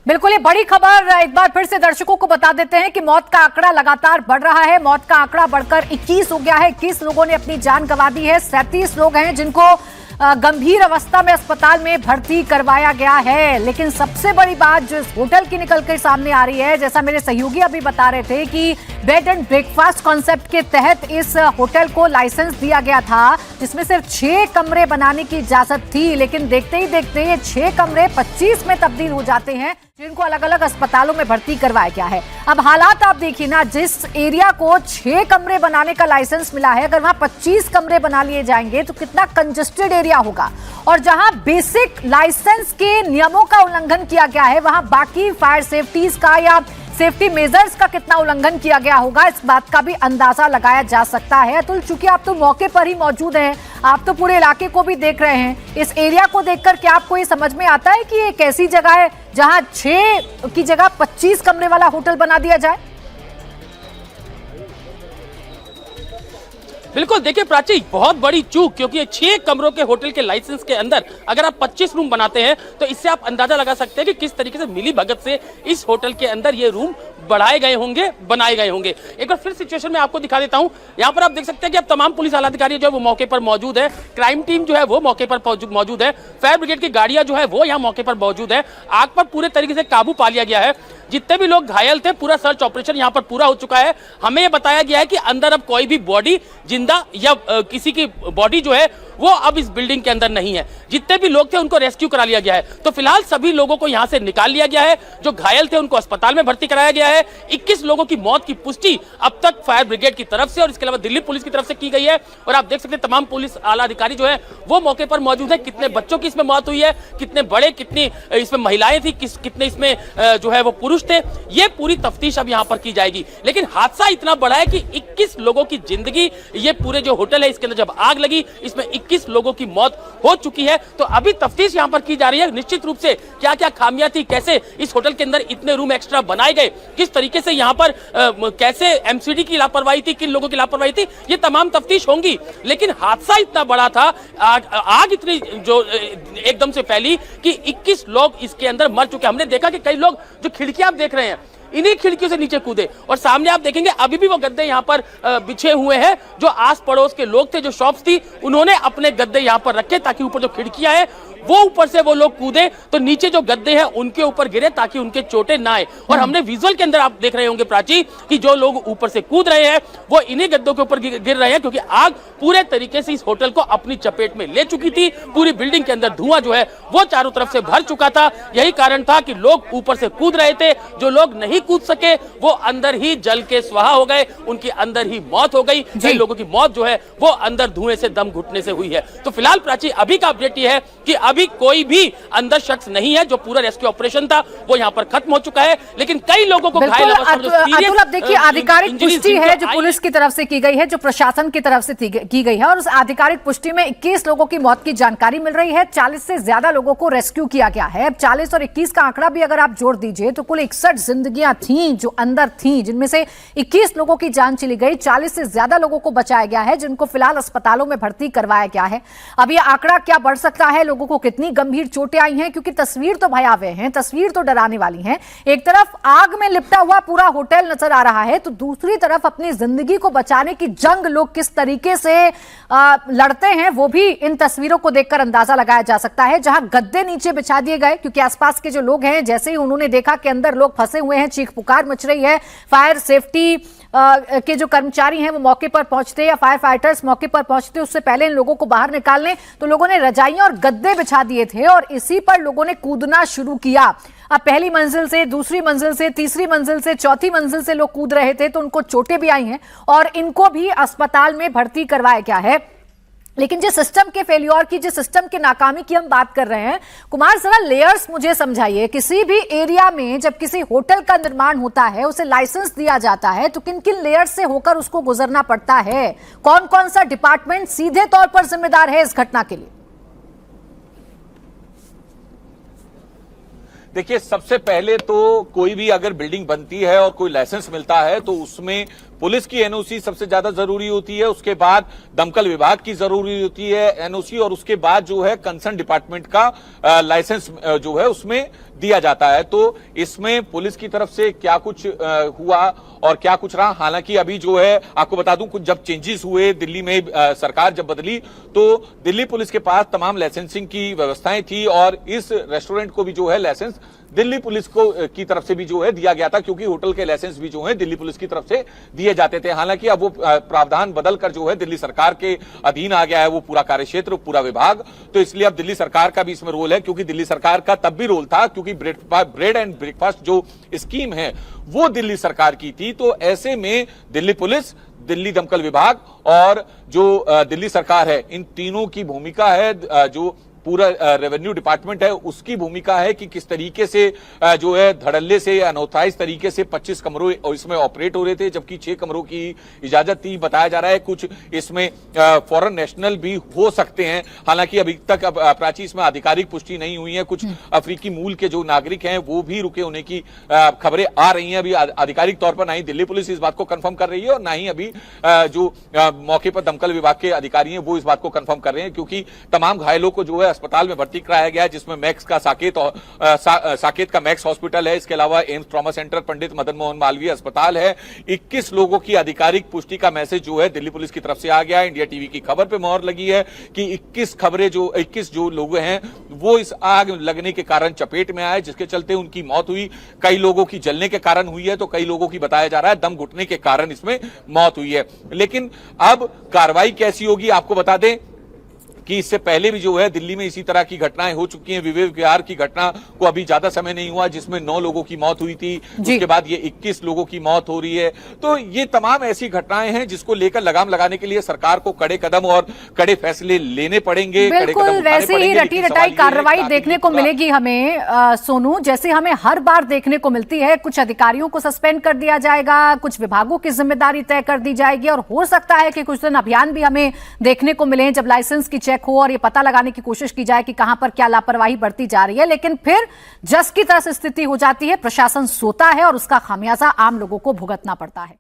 बिल्कुल, ये बड़ी खबर एक बार फिर से दर्शकों को बता देते हैं कि मौत का आंकड़ा लगातार बढ़ रहा है। मौत का आंकड़ा बढ़कर 21 हो गया है। 21 लोगों ने अपनी जान गंवा दी है। 37 लोग हैं जिनको गंभीर अवस्था में अस्पताल में भर्ती करवाया गया है। लेकिन सबसे बड़ी बात जो इस होटल की निकल कर सामने आ रही है, जैसा मेरे सहयोगी अभी बता रहे थे कि बेड एंड ब्रेकफास्ट कॉन्सेप्ट के तहत इस होटल को लाइसेंस दिया गया था, जिसमें सिर्फ 6 कमरे बनाने की इजाजत थी। लेकिन देखते ही देखते ये 6 कमरे 25 में तब्दील हो जाते हैं, जिनको अलग अलग अस्पतालों में भर्ती करवाया गया है। अब हालात आप देखिए ना, जिस एरिया को 6 कमरे बनाने का लाइसेंस मिला है, अगर वहां 25 कमरे बना लिए जाएंगे तो कितना कंजेस्टेड एरिया होगा। और जहां बेसिक लाइसेंस के नियमों का उल्लंघन किया गया है, वहां बाकी फायर सेफ्टीज का या सेफ्टी मेजर्स का कितना उल्लंघन किया गया होगा, इस बात का भी अंदाजा लगाया जा सकता है। अतुल, चूंकि आप तो मौके पर ही मौजूद हैं, आप तो पूरे इलाके को भी देख रहे हैं, इस एरिया को देखकर क्या आपको ये समझ में आता है कि एक ऐसी जगह है जहां 6 की जगह 25 कमरे वाला होटल बना दिया जाए? बिल्कुल, देखिए प्राची, बहुत बड़ी चूक, क्योंकि 6 कमरों के होटल के लाइसेंस के अंदर अगर आप 25 रूम बनाते हैं तो इससे आप अंदाजा लगा सकते हैं कि किस तरीके से मिली भगत से इस होटल के अंदर ये रूम बढ़ाए गए होंगे, बनाए गए होंगे। एक बार फिर सिचुएशन में आपको दिखा देता हूं। यहाँ पर आप देख सकते हैं कि अब तमाम पुलिस आला अधिकारी जो है वो मौके पर मौजूद है, क्राइम टीम जो है वो मौके पर मौजूद है, फायर ब्रिगेड की गाड़ियां जो है वो यहाँ मौके पर मौजूद है। आग पर पूरे तरीके से काबू पा लिया गया है। जितने भी लोग घायल थे, पूरा सर्च ऑपरेशन यहाँ पर पूरा हो चुका है। हमें यह बताया गया है कि अंदर अब कोई भी बॉडी जिंदा या किसी की बॉडी जो है वो अब इस बिल्डिंग के अंदर नहीं है। जितने भी लोग थे उनको रेस्क्यू करा लिया गया है। तो फिलहाल सभी लोगों को यहां से निकाल लिया गया है। जो घायल थे उनको अस्पताल में भर्ती कराया गया है। 21 लोगों की मौत की पुष्टि अब तक फायर ब्रिगेड की तरफ से और इसके अलावा दिल्ली पुलिस की तरफ से की गई है। और आप देख सकते हैं तमाम पुलिस आला अधिकारी जो है वो मौके पर मौजूद है। कितने बच्चों की इसमें मौत हुई है, कितने बड़े, कितनी इसमें महिलाएं थी, कितने इसमें जो है वो पुरुष थे, ये पूरी तफ्तीश अब यहाँ पर की जाएगी। लेकिन हादसा इतना बड़ा है कि 21 लोगों की जिंदगी, ये पूरे जो होटल है इसके अंदर जब आग लगी, इसमें 21 लोगों की मौत हो चुकी है। तो अभी तफ्तीश यहां पर की जा रही है। निश्चित रूप से क्या क्या खामियां थी, कैसे इस होटल के अंदर इतने रूम एक्स्ट्रा बनाए गए, किस तरीके से यहां पर कैसे एमसीडी की लापरवाही थी, किन लोगों की लापरवाही थी, ये तमाम तफ्तीश होंगी। लेकिन हादसा इतना बड़ा था, आग इतनी जो एकदम से फैली कि 21 लोग इसके अंदर मर चुके। हमने देखा कि कई लोग, जो खिड़कियां आप देख रहे हैं, इन्हीं खिड़कियों से नीचे कूदे। और सामने आप देखेंगे अभी भी वो गद्दे यहाँ पर बिछे हुए हैं। जो आस पड़ोस के लोग थे, जो शॉप्स थी, उन्होंने अपने गद्दे यहाँ पर रखे ताकि ऊपर जो खिड़कियां हैं वो ऊपर से वो लोग कूदे तो नीचे जो गद्दे हैं उनके ऊपर गिरे ताकि उनके चोटें ना आए। और हमने विजुअल के अंदर आप देख रहे होंगे प्राची कि जो लोग ऊपर से कूद रहे हैं वो इन्हीं गद्दों के ऊपर गिर रहे हैं, क्योंकि आग पूरे तरीके से इस होटल को अपनी चपेट में ले चुकी थी। पूरी बिल्डिंग के अंदर धुआं जो है वो चारों तरफ से भर चुका था। यही कारण था कि लोग ऊपर से कूद रहे थे। जो लोग नहीं कूद सके वो अंदर ही जल के स्वाहा हो गए, उनकी अंदर ही मौत हो गई। कई लोगों की मौत जो है वो अंदर धुएं से, दम घुटने से हुई है। तो फिलहाल प्राची अभी का अपडेट ये है कि अभी कोई भी अंदर शख्स नहीं है। जो पूरा रेस्क्यू ऑपरेशन था वो यहाँ पर खत्म हो चुका है। लेकिन कई लोगों को घायल अवस्था में, अब देखिए आधिकारिक पुष्टि है जो पुलिस की तरफ से की गई है, जो प्रशासन की तरफ से की गई है, और उस आधिकारिक पुष्टि में 21 लोगों की मौत की जानकारी मिल रही है। 40 से ज्यादा लोगों को रेस्क्यू किया गया है। अब 40 और 21 का आंकड़ा भी अगर आप जोड़ दीजिए तो कुल 61 जिंदगियां थी जो अंदर थी, जिनमें से 21 लोगों की जान चली गई। 40 से ज्यादा लोगों को बचाया गया है, जिनको फिलहाल अस्पतालों में भर्ती करवाया गया है। अब यह आंकड़ा क्या बढ़ सकता है, लोगों को कितनी गंभीर चोटें आई हैं, क्योंकि तस्वीर तो भयावह है, तस्वीर तो डराने वाली है। एक तरफ आग में लिपटा हुआ पूरा होटल नजर आ रहा है, तो दूसरी तरफ अपनी जिंदगी को बचाने की जंग लोग किस तरीके से लड़ते हैं वो भी इन तस्वीरों को देखकर अंदाजा लगाया जा सकता है। जहां गद्दे नीचे बिछा दिए गए, क्योंकि आसपास के जो लोग हैं, जैसे ही उन्होंने देखा कि अंदर लोग फंसे हुए हैं, चीख पुकार मच रही है। फायर सेफ्टी के जो कर्मचारी हैं वो मौके पर पहुंचते, या फायर फाइटर्स मौके पर पहुंचते, उससे पहले इन लोगों को बाहर निकालने तो लोगों ने रजाइयां और गद्दे बिछा दिए थे और इसी पर लोगों ने कूदना शुरू किया। अब पहली मंजिल से, दूसरी मंजिल से, तीसरी मंजिल से, चौथी मंजिल से लोग कूद रहे थे, तो उनको चोटें भी आई हैं और इनको भी अस्पताल में भर्ती करवाया गया है। लेकिन जिस सिस्टम के फेल्योर की, जिस सिस्टम की नाकामी की हम बात कर रहे हैं, कुमार जरा लेयर्स मुझे समझाइए। किसी भी एरिया में जब किसी होटल का निर्माण होता है, उसे लाइसेंस दिया जाता है, तो किन किन लेयर्स से होकर उसको गुजरना पड़ता है? कौन कौन सा डिपार्टमेंट सीधे तौर पर जिम्मेदार है इस घटना के लिए? देखिए, सबसे पहले तो कोई भी अगर बिल्डिंग बनती है और कोई लाइसेंस मिलता है तो उसमें पुलिस की एनओसी सबसे ज्यादा जरूरी होती है। उसके बाद दमकल विभाग की जरूरी होती है एनओसी, और उसके बाद जो है कंसर्न डिपार्टमेंट का लाइसेंस जो है उसमें दिया जाता है। तो इसमें पुलिस की तरफ से क्या कुछ हुआ और क्या कुछ रहा, हालांकि अभी जो है आपको बता दूं, कुछ जब चेंजेस हुए दिल्ली में, सरकार जब बदली, तो दिल्ली पुलिस के पास तमाम लाइसेंसिंग की व्यवस्थाएं थी और इस रेस्टोरेंट को भी जो है लाइसेंस दिल्ली पुलिस को की तरफ से भी जो है दिया गया था, क्योंकि होटल के लाइसेंस भी जो है दिल्ली पुलिस की तरफ से दिए जाते थे। हालांकि अब वो प्रावधान बदलकर जो है दिल्ली सरकार के अधीन आ गया है, वो पूरा कार्यक्षेत्र, पूरा विभाग। तो इसलिए अब दिल्ली सरकार का भी इसमें रोल है, क्योंकि दिल्ली सरकार का तब भी रोल था क्योंकि ब्रेड एंड ब्रेकफास्ट जो स्कीम है वो दिल्ली सरकार की थी। तो ऐसे में दिल्ली पुलिस, दिल्ली दमकल विभाग और जो दिल्ली सरकार है, इन तीनों की भूमिका है, जो पूरा रेवेन्यू डिपार्टमेंट है उसकी भूमिका है कि किस तरीके से जो है धड़ल्ले से, अनऑथराइज तरीके से 25 कमरों इसमें ऑपरेट हो रहे थे, जबकि 6 कमरों की इजाजत थी। बताया जा रहा है कुछ इसमें फॉरेन नेशनल भी हो सकते हैं, हालांकि अभी तक प्राची इसमें आधिकारिक पुष्टि नहीं हुई है। कुछ अफ्रीकी मूल के जो नागरिक हैं वो भी रुके होने की खबरें आ रही हैं। अभी आधिकारिक तौर पर ना ही दिल्ली पुलिस इस बात को कंफर्म कर रही है और ना ही अभी जो मौके पर दमकल विभाग के अधिकारी हैं वो इस बात को कंफर्म कर रहे हैं, क्योंकि तमाम घायलों को जो है अस्पताल में भर्ती कराया गया है, जिसमें मैक्स का साकेत का मैक्स हॉस्पिटल है। इसके अलावा AIIMS trauma centre, Pandit Madan Mohan Malviya अस्पताल है। 21 लोगों की आधिकारिक पुष्टि का मैसेज जो है दिल्ली पुलिस की तरफ से आ गया है। इंडिया टीवी की खबर पे मोहर लगी है कि 21 जो लोग हैं वो इस आग लगने के कारण चपेट में आए, जिसके चलते उनकी मौत हुई। कई लोगों की जलने के कारण हुई है, तो कई लोगों की बताया जा रहा है दम घुटने के कारण इसमें मौत हुई है। लेकिन अब कार्रवाई कैसी होगी आपको बता दें कि इससे पहले भी जो है दिल्ली में इसी तरह की घटनाएं हो चुकी हैं। विवेक विहार की घटना को अभी ज्यादा समय नहीं हुआ, जिसमें 9 लोगों की मौत हुई थी, उसके बाद ये 21 लोगों की मौत हो रही है। तो ये तमाम ऐसी घटनाएं हैं जिसको लेकर लगाम लगाने के लिए सरकार को कड़े कदम और कड़े फैसले लेने पड़ेंगे। बिल्कुल वैसे ही रटी रटाई कार्रवाई देखने को मिलेगी हमें सोनू, जैसे हमें हर बार देखने को मिलती है। कुछ अधिकारियों को सस्पेंड कर दिया जाएगा, कुछ विभागों की जिम्मेदारी तय कर दी जाएगी और हो सकता है कि कुछ दिन अभियान भी हमें देखने को मिले जब लाइसेंस की हो और ये पता लगाने की कोशिश की जाए कि कहां पर क्या लापरवाही बढ़ती जा रही है। लेकिन फिर जस की तरह स्थिति हो जाती है, प्रशासन सोता है और उसका खामियाजा आम लोगों को भुगतना पड़ता है।